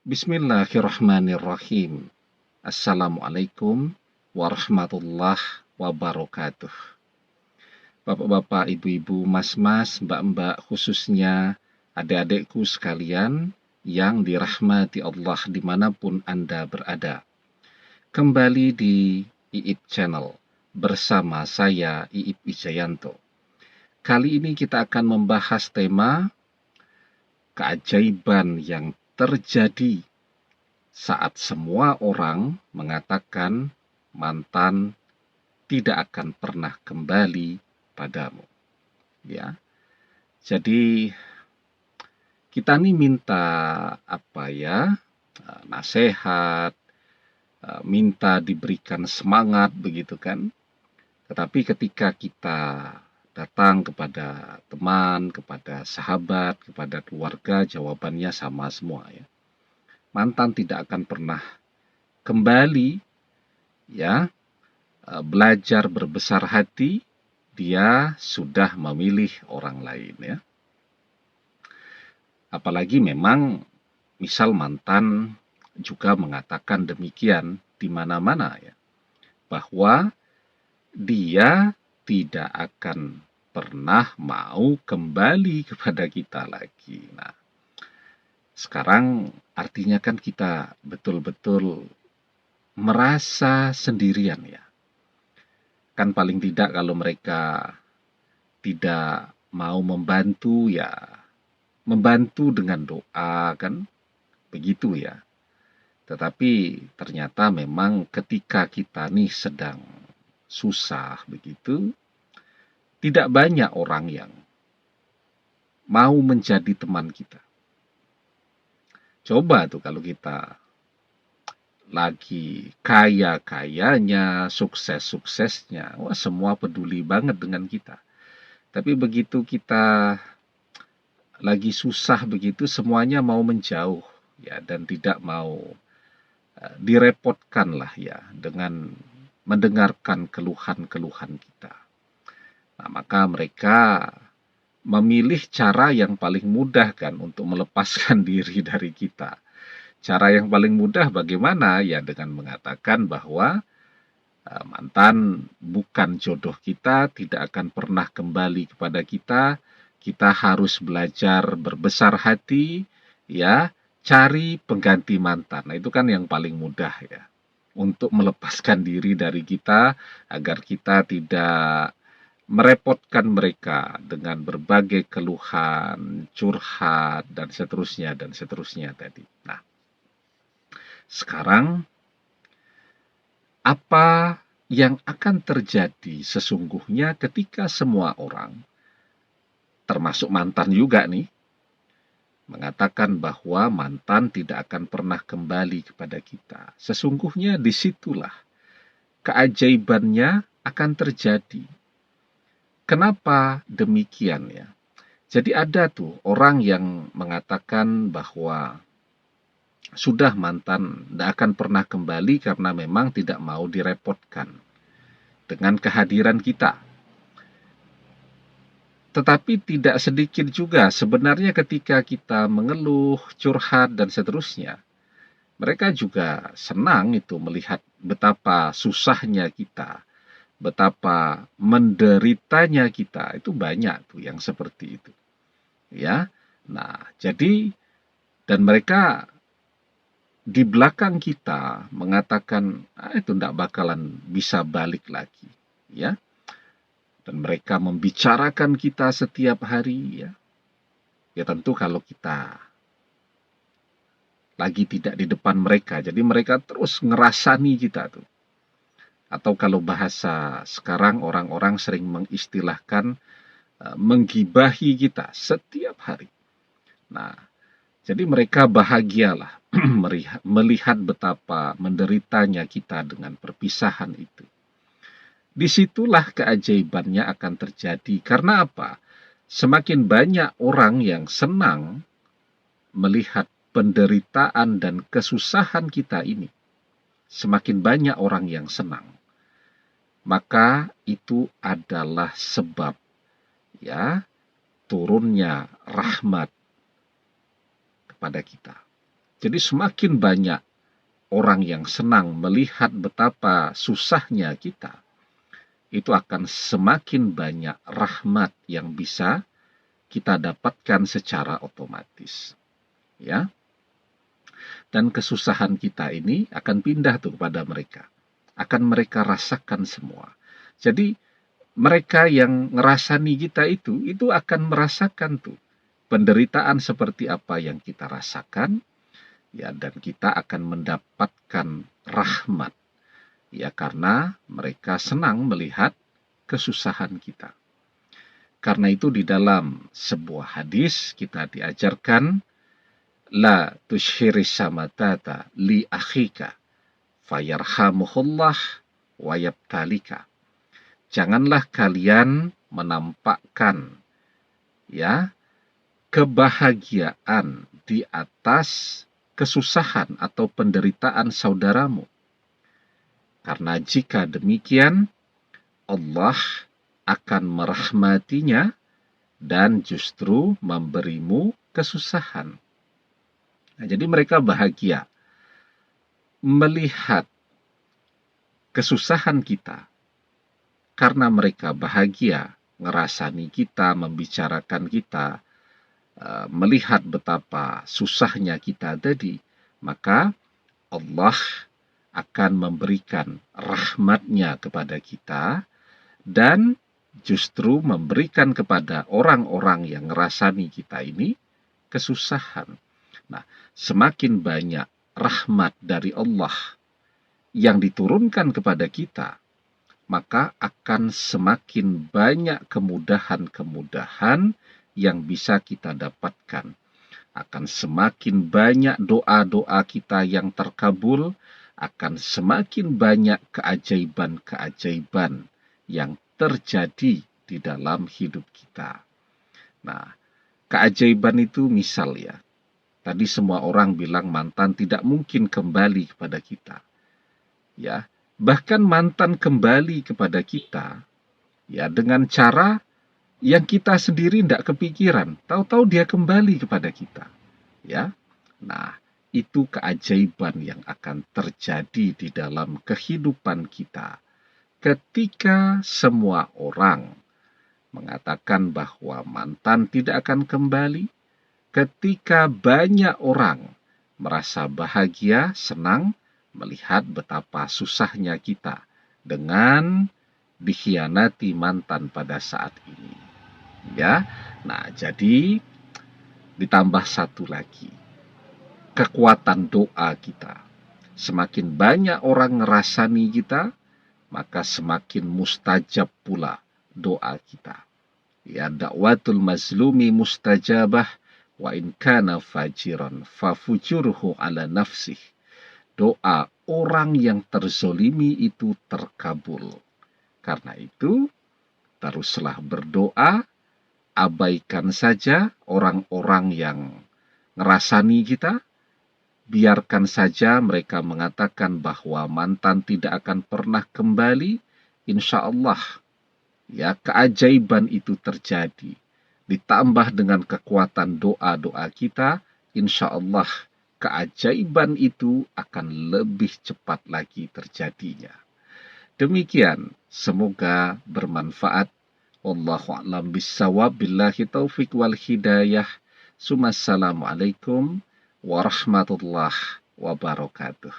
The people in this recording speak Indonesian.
Bismillahirrahmanirrahim. Assalamualaikum warahmatullahi wabarakatuh. Bapak-bapak, ibu-ibu, mas-mas, mbak-mbak, khususnya adik-adikku sekalian yang dirahmati Allah dimanapun Anda berada. Kembali di Iip Channel bersama saya Iip Wijayanto. Kali ini kita akan membahas tema keajaiban yang terjadi saat semua orang mengatakan mantan tidak akan pernah kembali padamu. Ya. Jadi kita nih minta nasihat, minta diberikan semangat begitu kan. Tetapi ketika kita datang kepada teman, kepada sahabat, kepada keluarga, jawabannya sama semua ya. Mantan tidak akan pernah kembali, ya. Belajar berbesar hati, dia sudah memilih orang lain ya. Apalagi memang misal mantan juga mengatakan demikian di mana-mana ya, bahwa dia tidak akan pernah mau kembali kepada kita lagi. Nah, sekarang artinya kan kita betul-betul merasa sendirian ya. Kan paling tidak kalau mereka tidak mau membantu ya, membantu dengan doa kan, begitu ya. Tetapi ternyata memang ketika kita nih sedang susah begitu, tidak banyak orang yang mau menjadi teman kita. Coba tuh kalau kita lagi kaya-kayanya, sukses-suksesnya, wah semua peduli banget dengan kita. Tapi begitu kita lagi susah begitu, semuanya mau menjauh ya, dan tidak mau direpotkan lah ya dengan mendengarkan keluhan-keluhan kita. Nah, maka mereka memilih cara yang paling mudah kan untuk melepaskan diri dari kita. Cara yang paling mudah bagaimana? Ya dengan mengatakan bahwa mantan bukan jodoh kita, tidak akan pernah kembali kepada kita. Kita harus belajar berbesar hati, ya, cari pengganti mantan. Nah, itu kan yang paling mudah ya, untuk melepaskan diri dari kita agar kita tidak merepotkan mereka dengan berbagai keluhan, curhat, dan seterusnya tadi. Nah, sekarang apa yang akan terjadi sesungguhnya ketika semua orang, termasuk mantan juga nih, mengatakan bahwa mantan tidak akan pernah kembali kepada kita. Sesungguhnya disitulah keajaibannya akan terjadi. Kenapa demikian ya? Jadi ada tuh orang yang mengatakan bahwa sudah mantan tidak akan pernah kembali karena memang tidak mau direpotkan dengan kehadiran kita. Tetapi tidak sedikit juga sebenarnya ketika kita mengeluh, curhat, dan seterusnya, mereka juga senang itu melihat betapa susahnya kita, betapa menderitanya kita. Itu banyak tuh yang seperti itu. Ya. Nah, jadi dan mereka di belakang kita mengatakan itu tidak bakalan bisa balik lagi, ya. Dan mereka membicarakan kita setiap hari, ya. Ya tentu kalau kita lagi tidak di depan mereka, jadi mereka terus ngerasani kita tuh. Atau kalau bahasa sekarang orang-orang sering mengistilahkan menggibahi kita setiap hari. Nah, jadi mereka bahagialah melihat betapa menderitanya kita dengan perpisahan itu. Disitulah keajaibannya akan terjadi. Karena apa? Semakin banyak orang yang senang melihat penderitaan dan kesusahan kita ini, semakin banyak orang yang senang, maka itu adalah sebab ya turunnya rahmat kepada kita. Jadi semakin banyak orang yang senang melihat betapa susahnya kita, itu akan semakin banyak rahmat yang bisa kita dapatkan secara otomatis. Ya. Dan kesusahan kita ini akan pindah tuh kepada mereka. Akan mereka rasakan semua. Jadi mereka yang ngerasani kita itu akan merasakan tuh penderitaan seperti apa yang kita rasakan, ya, dan kita akan mendapatkan rahmat, ya, karena mereka senang melihat kesusahan kita. Karena itu di dalam sebuah hadis kita diajarkan, la tushiri samatata li akhika fayarhamuhullah wa yabtalika. Janganlah kalian menampakkan, ya, kebahagiaan di atas kesusahan atau penderitaan saudaramu. Karena jika demikian, Allah akan merahmatinya dan justru memberimu kesusahan. Nah, jadi mereka bahagia melihat kesusahan kita. Karena mereka bahagia ngerasani kita, membicarakan kita, melihat betapa susahnya kita tadi, maka Allah akan memberikan rahmatnya kepada kita dan justru memberikan kepada orang-orang yang ngerasani kita ini kesusahan. Nah, semakin banyak rahmat dari Allah yang diturunkan kepada kita, maka akan semakin banyak kemudahan-kemudahan yang bisa kita dapatkan. Akan semakin banyak doa-doa kita yang terkabul, akan semakin banyak keajaiban-keajaiban yang terjadi di dalam hidup kita. Nah, keajaiban itu misal ya, tadi semua orang bilang mantan tidak mungkin kembali kepada kita. Ya, bahkan mantan kembali kepada kita, ya, dengan cara yang kita sendiri tidak kepikiran. Tahu-tahu dia kembali kepada kita. Ya, nah, itu keajaiban yang akan terjadi di dalam kehidupan kita. Ketika semua orang mengatakan bahwa mantan tidak akan kembali, ketika banyak orang merasa bahagia, senang, melihat betapa susahnya kita dengan dikhianati mantan pada saat ini. Ya, nah, jadi ditambah satu lagi, kekuatan doa kita. Semakin banyak orang ngerasani kita, maka semakin mustajab pula doa kita. Ya, dakwatul mazlumi mustajabah wa in kana fajiran fa fujuruhu ala nafsih. Doa orang yang terzolimi itu terkabul. Karena itu, teruslah berdoa, abaikan saja orang-orang yang ngerasani kita, biarkan saja mereka mengatakan bahwa mantan tidak akan pernah kembali, insya Allah, ya, keajaiban itu terjadi. Ditambah dengan kekuatan doa-doa kita, insya Allah, keajaiban itu akan lebih cepat lagi terjadinya. Demikian, semoga bermanfaat. Wallahu a'lam bissawab, billahi taufik wal hidayah. Assalamualaikum warahmatullahi wabarakatuh.